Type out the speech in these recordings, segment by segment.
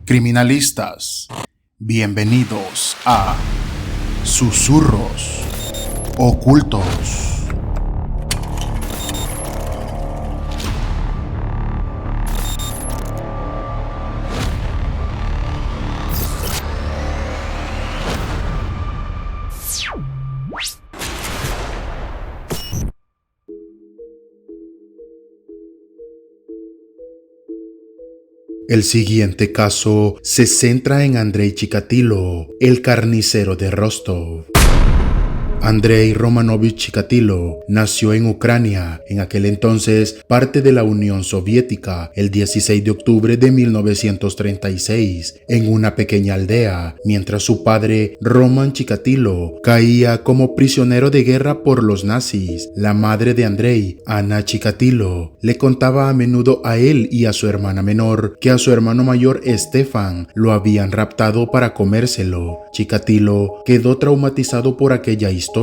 Criminalistas, bienvenidos a Susurros Ocultos. El siguiente caso se centra en Andrei Chikatilo, el carnicero de Rostov. Andrei Romanovich Chikatilo nació en Ucrania, en aquel entonces parte de la Unión Soviética, el 16 de octubre de 1936, en una pequeña aldea, mientras su padre, Roman Chikatilo, caía como prisionero de guerra por los nazis. La madre de Andrei, Anna Chikatilo, le contaba a menudo a él y a su hermana menor que a su hermano mayor, Stefan, lo habían raptado para comérselo. Chikatilo quedó traumatizado por aquella historia.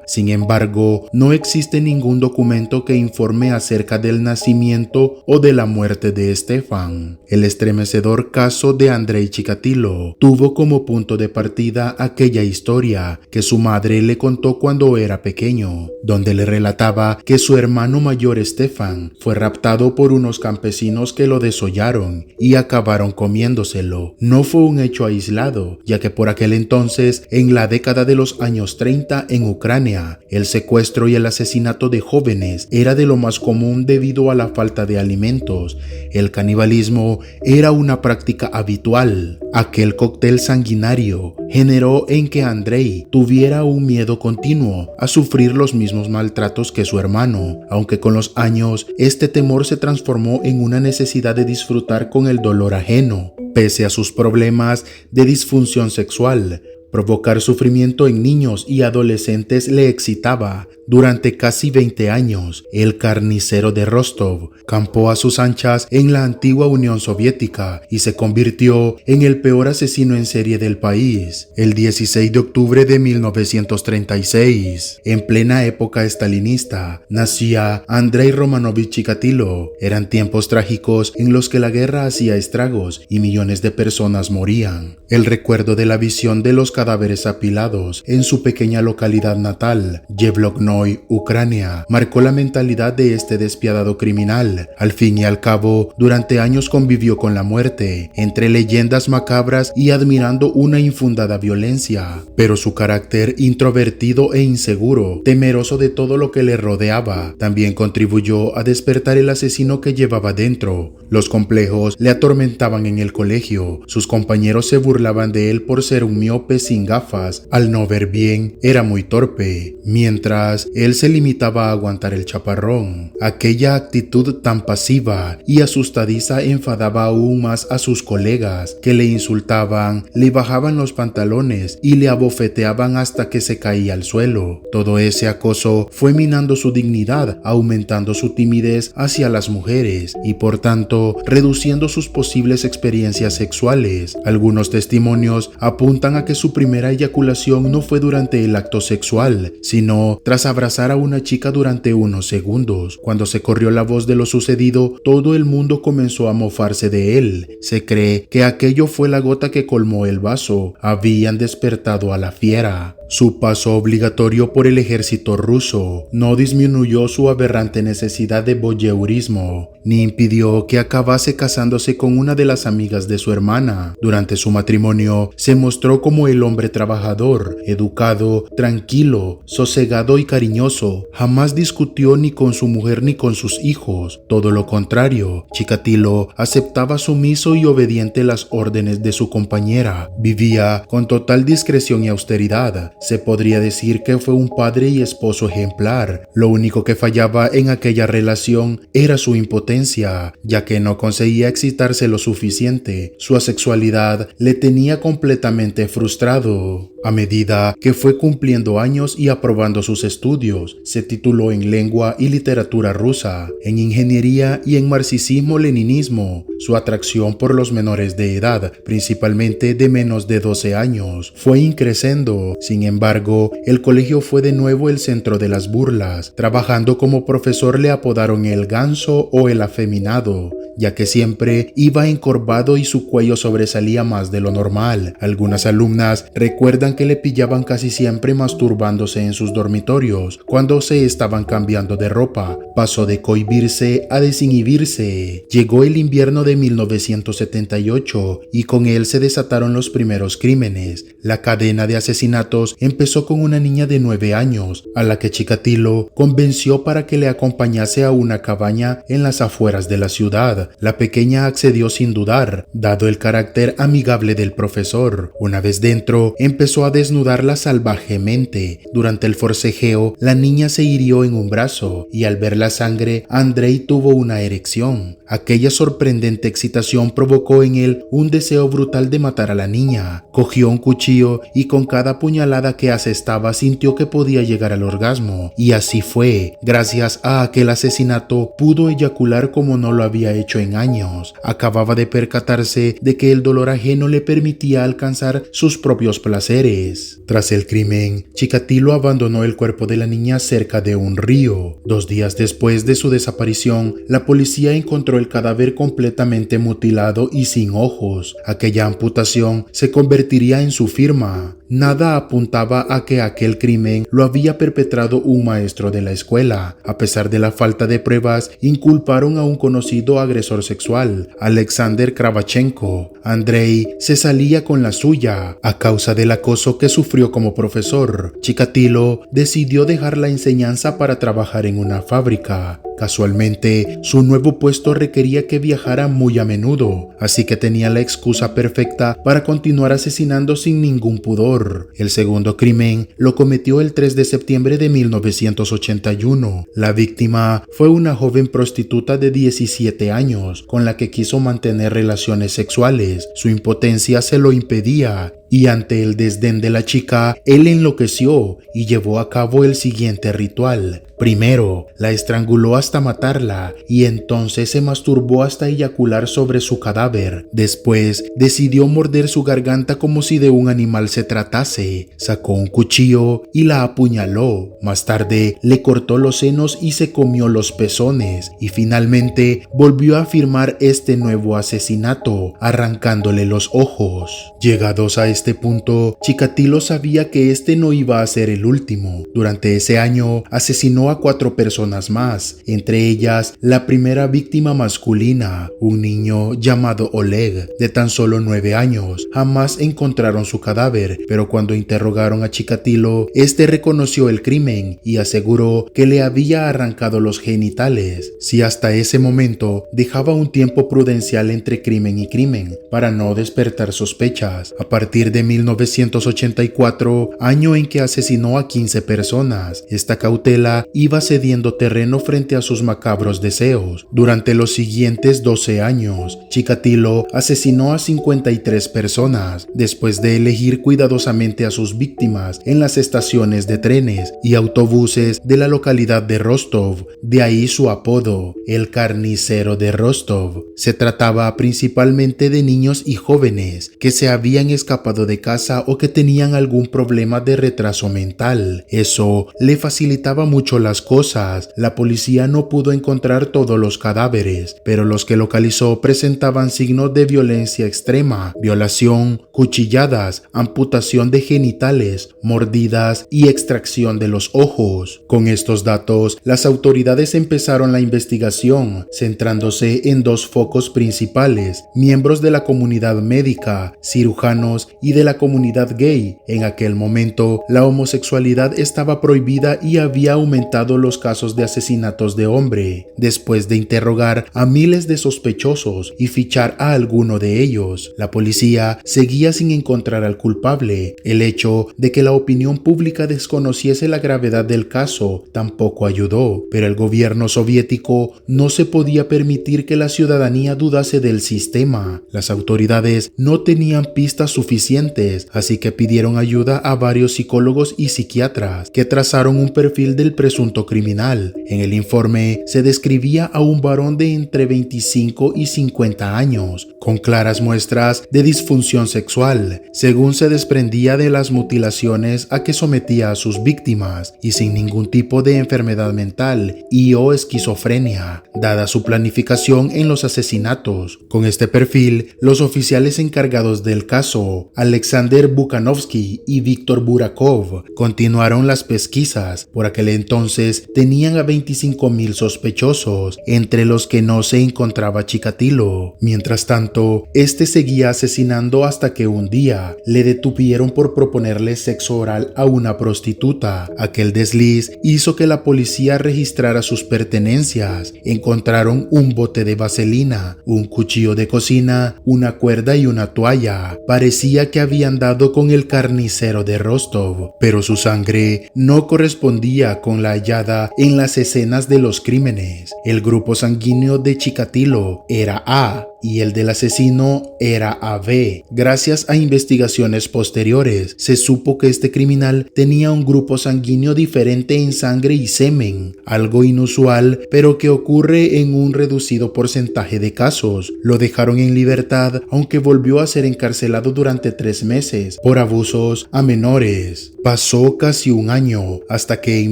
Sin embargo, no existe ningún documento que informe acerca del nacimiento o de la muerte de Stefan. El estremecedor caso de Andrei Chikatilo tuvo como punto de partida aquella historia que su madre le contó cuando era pequeño, donde le relataba que su hermano mayor Stefan fue raptado por unos campesinos que lo desollaron y acabaron comiéndoselo. No fue un hecho aislado, ya que por aquel entonces, en la década de los años 30 en Ucrania, el secuestro y el asesinato de jóvenes era de lo más común debido a la falta de alimentos. El canibalismo era una práctica habitual. Aquel cóctel sanguinario generó en que Andrei tuviera un miedo continuo a sufrir los mismos maltratos que su hermano, aunque con los años este temor se transformó en una necesidad de disfrutar con el dolor ajeno. Pese a sus problemas de disfunción sexual, provocar sufrimiento en niños y adolescentes le excitaba. Durante casi 20 años, el carnicero de Rostov campó a sus anchas en la antigua Unión Soviética y se convirtió en el peor asesino en serie del país. El 16 de octubre de 1936, en plena época estalinista, nacía Andrei Romanovich Chikatilo. Eran tiempos trágicos en los que la guerra hacía estragos y millones de personas morían. El recuerdo de la visión de los cadáveres apilados en su pequeña localidad natal, Yevloknoy, Ucrania, marcó la mentalidad de este despiadado criminal. Al fin y al cabo, durante años convivió con la muerte, entre leyendas macabras y admirando una infundada violencia. Pero su carácter introvertido e inseguro, temeroso de todo lo que le rodeaba, también contribuyó a despertar el asesino que llevaba dentro. Los complejos le atormentaban en el colegio. Sus compañeros se burlaban de él por ser un miope sin gafas. Al no ver bien, era muy torpe, mientras él se limitaba a aguantar el chaparrón. Aquella actitud tan pasiva y asustadiza enfadaba aún más a sus colegas, que le insultaban, le bajaban los pantalones y le abofeteaban hasta que se caía al suelo. Todo ese acoso fue minando su dignidad, aumentando su timidez hacia las mujeres y por tanto reduciendo sus posibles experiencias sexuales. Algunos testimonios apuntan a que su primera eyaculación no fue durante el acto sexual, sino tras abrazar a una chica durante unos segundos. Cuando se corrió la voz de lo sucedido, todo el mundo comenzó a mofarse de él. Se cree que aquello fue la gota que colmó el vaso. Habían despertado a la fiera. Su paso obligatorio por el ejército ruso no disminuyó su aberrante necesidad de voyeurismo, ni impidió que acabase casándose con una de las amigas de su hermana. Durante su matrimonio, se mostró como el hombre trabajador, educado, tranquilo, sosegado y cariñoso. Jamás discutió ni con su mujer ni con sus hijos. Todo lo contrario, Chikatilo aceptaba sumiso y obediente las órdenes de su compañera. Vivía con total discreción y austeridad. Se podría decir que fue un padre y esposo ejemplar. Lo único que fallaba en aquella relación era su impotencia, ya que no conseguía excitarse lo suficiente. Su asexualidad le tenía completamente frustrado. A medida que fue cumpliendo años y aprobando sus estudios, se tituló en lengua y literatura rusa, en ingeniería y en marxismo-leninismo. Su atracción por los menores de edad, principalmente de menos de 12 años, fue increciendo. Sin embargo, el colegio fue de nuevo el centro de las burlas. Trabajando como profesor le apodaron el ganso o el afeminado, ya que siempre iba encorvado y su cuello sobresalía más de lo normal. Algunas alumnas recuerdan que le pillaban casi siempre masturbándose en sus dormitorios cuando se estaban cambiando de ropa. Pasó de cohibirse a desinhibirse. Llegó el invierno de 1978 y con él se desataron los primeros crímenes. La cadena de asesinatos empezó con una niña de 9 años, a la que Chikatilo convenció para que le acompañase a una cabaña en las afueras de la ciudad. La pequeña accedió sin dudar, dado el carácter amigable del profesor. Una vez dentro, empezó a desnudarla salvajemente. Durante el forcejeo, la niña se hirió en un brazo y al ver la sangre, Andrei tuvo una erección. Aquella sorprendente excitación provocó en él un deseo brutal de matar a la niña. Cogió un cuchillo y con cada puñalada que asestaba sintió que podía llegar al orgasmo. Y así fue. Gracias a aquel asesinato pudo eyacular como no lo había hecho en años. Acababa de percatarse de que el dolor ajeno le permitía alcanzar sus propios placeres. Tras el crimen, Chikatilo abandonó el cuerpo de la niña cerca de un río. 2 días después de su desaparición, la policía encontró el cadáver completamente mutilado y sin ojos. Aquella amputación se convertiría en su firma. Nada apuntaba a que aquel crimen lo había perpetrado un maestro de la escuela. A pesar de la falta de pruebas, inculparon a un conocido agresor sexual, Alexander Kravchenko. Andrei se salía con la suya a causa del acoso que sufrió como profesor. Chikatilo decidió dejar la enseñanza para trabajar en una fábrica. Casualmente, su nuevo puesto requería que viajara muy a menudo, así que tenía la excusa perfecta para continuar asesinando sin ningún pudor. El segundo crimen lo cometió el 3 de septiembre de 1981. La víctima fue una joven prostituta de 17 años, con la que quiso mantener relaciones sexuales. Su impotencia se lo impedía, y ante el desdén de la chica, él enloqueció y llevó a cabo el siguiente ritual. Primero, la estranguló hasta matarla y entonces se masturbó hasta eyacular sobre su cadáver. Después, decidió morder su garganta como si de un animal se tratase. Sacó un cuchillo y la apuñaló. Más tarde, le cortó los senos y se comió los pezones. Y finalmente, volvió a firmar este nuevo asesinato, arrancándole los ojos. Llegados a este punto, Chikatilo sabía que este no iba a ser el último. Durante ese año, asesinó a 4 personas más, entre ellas la primera víctima masculina, un niño llamado Oleg, de tan solo 9 años. Jamás encontraron su cadáver, pero cuando interrogaron a Chikatilo, este reconoció el crimen y aseguró que le había arrancado los genitales. Si hasta ese momento dejaba un tiempo prudencial entre crimen y crimen, para no despertar sospechas. A partir de 1984, año en que asesinó a 15 personas, esta cautela iba cediendo terreno frente a sus macabros deseos. Durante los siguientes 12 años, Chikatilo asesinó a 53 personas, después de elegir cuidadosamente a sus víctimas en las estaciones de trenes y autobuses de la localidad de Rostov, de ahí su apodo, el carnicero de Rostov. Se trataba principalmente de niños y jóvenes que se habían escapado de casa o que tenían algún problema de retraso mental. Eso le facilitaba mucho las cosas. La policía no pudo encontrar todos los cadáveres, pero los que localizó presentaban signos de violencia extrema: violación, cuchilladas, amputación de genitales, mordidas y extracción de los ojos. Con estos datos, las autoridades empezaron la investigación, centrándose en 2 focos principales: miembros de la comunidad médica, cirujanos y de la comunidad gay. En aquel momento, la homosexualidad estaba prohibida y había aumentado los casos de asesinatos de hombre. Después de interrogar a miles de sospechosos y fichar a alguno de ellos, la policía seguía sin encontrar al culpable. El hecho de que la opinión pública desconociese la gravedad del caso tampoco ayudó, pero el gobierno soviético no se podía permitir que la ciudadanía dudase del sistema. Las autoridades no tenían pistas suficientes, así que pidieron ayuda a varios psicólogos y psiquiatras que trazaron un perfil del presunto criminal. En el informe se describía a un varón de entre 25 y 50 años, con claras muestras de disfunción sexual inusual, según se desprendía de las mutilaciones a que sometía a sus víctimas y sin ningún tipo de enfermedad mental y o esquizofrenia, dada su planificación en los asesinatos. Con este perfil, los oficiales encargados del caso, Alexander Bukanovsky y Víctor Burakov, continuaron las pesquisas. Por aquel entonces tenían a 25,000 sospechosos, entre los que no se encontraba Chikatilo. Mientras tanto, este seguía asesinando hasta que un día le detuvieron por proponerle sexo oral a una prostituta. Aquel desliz hizo que la policía registrara sus pertenencias. Encontraron un bote de vaselina, un cuchillo de cocina, una cuerda y una toalla. Parecía que habían dado con el carnicero de Rostov, pero su sangre no correspondía con la hallada en las escenas de los crímenes. El grupo sanguíneo de Chikatilo era A y el del asesino era AB. Gracias a investigaciones posteriores, se supo que este criminal tenía un grupo sanguíneo diferente en sangre y semen, algo inusual, pero que ocurre en un reducido porcentaje de casos. Lo dejaron en libertad, aunque volvió a ser encarcelado durante 3 meses por abusos a menores. Pasó casi un año, hasta que en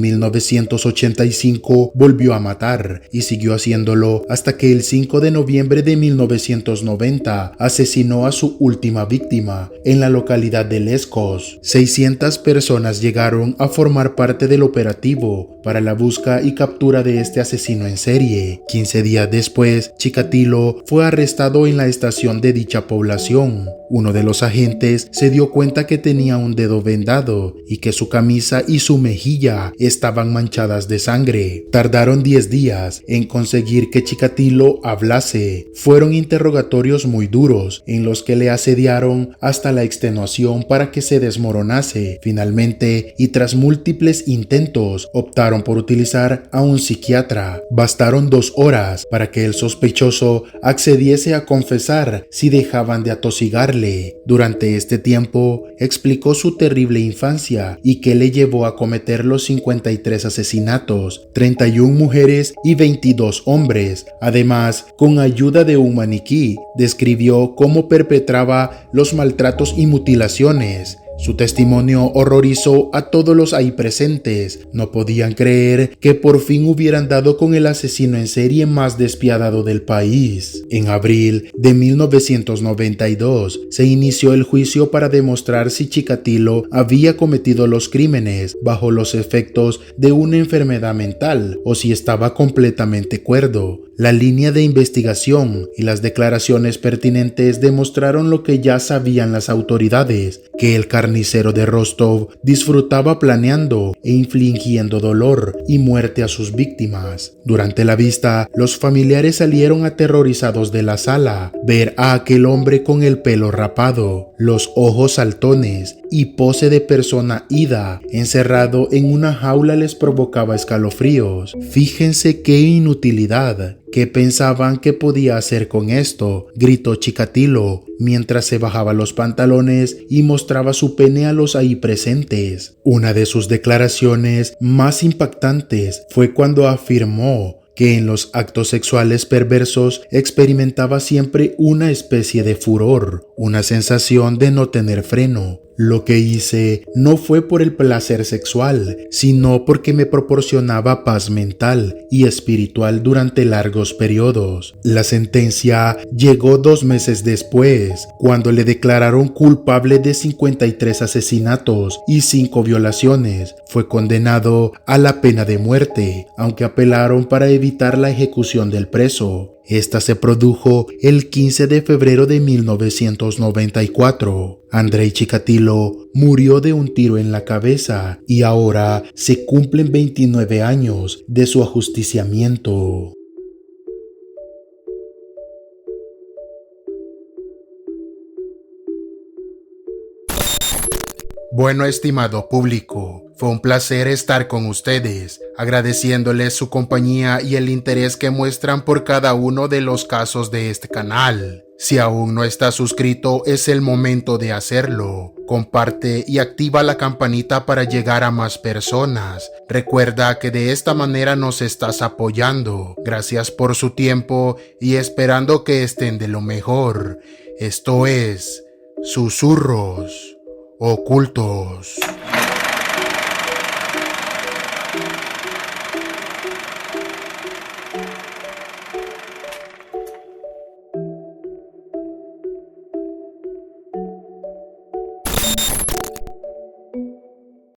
1985 volvió a matar, y siguió haciéndolo hasta que el 5 de noviembre de 1990 asesinó a su última víctima en la localidad de Leskos. 600 personas llegaron a formar parte del operativo para la búsqueda y captura de este asesino en serie. 15 días después, Chikatilo fue arrestado en la estación de dicha población. Uno de los agentes se dio cuenta que tenía un dedo vendado y que su camisa y su mejilla estaban manchadas de sangre. Tardaron 10 días en conseguir que Chikatilo hablase. Fueron interrogatorios muy duros en los que le asediaron hasta la extenuación para que se desmoronase. Finalmente, y tras múltiples intentos, optaron por utilizar a un psiquiatra. Bastaron 2 horas para que el sospechoso accediese a confesar si dejaban de atosigarle. Durante este tiempo, explicó su terrible infancia y que le llevó a cometer los 53 asesinatos, 31 mujeres y 22 hombres. Además, con ayuda de un maniquí, describió cómo perpetraba los maltratos y mutilaciones. Su testimonio horrorizó a todos los ahí presentes. No podían creer que por fin hubieran dado con el asesino en serie más despiadado del país. En abril de 1992 se inició el juicio para demostrar si Chikatilo había cometido los crímenes bajo los efectos de una enfermedad mental o si estaba completamente cuerdo. La línea de investigación y las declaraciones pertinentes demostraron lo que ya sabían las autoridades, que el carnicero de Rostov disfrutaba planeando e infligiendo dolor y muerte a sus víctimas. Durante la vista, los familiares salieron aterrorizados de la sala. Ver a aquel hombre con el pelo rapado, los ojos saltones y pose de persona ida, encerrado en una jaula, les provocaba escalofríos. Fíjense qué inutilidad. ¿Qué pensaban que podía hacer con esto?, gritó Chikatilo mientras se bajaba los pantalones y mostraba su pene a los ahí presentes. Una de sus declaraciones más impactantes fue cuando afirmó que en los actos sexuales perversos experimentaba siempre una especie de furor, una sensación de no tener freno. Lo que hice no fue por el placer sexual, sino porque me proporcionaba paz mental y espiritual durante largos periodos. La sentencia llegó 2 meses después, cuando le declararon culpable de 53 asesinatos y 5 violaciones. Fue condenado a la pena de muerte, aunque apelaron para evitar la ejecución del preso. Esta se produjo el 15 de febrero de 1994. Andrei Chikatilo murió de un tiro en la cabeza y ahora se cumplen 29 años de su ajusticiamiento. Bueno, estimado público, fue un placer estar con ustedes, agradeciéndoles su compañía y el interés que muestran por cada uno de los casos de este canal. Si aún no estás suscrito, es el momento de hacerlo. Comparte y activa la campanita para llegar a más personas. Recuerda que de esta manera nos estás apoyando. Gracias por su tiempo y esperando que estén de lo mejor. Esto es Susurros ocultos.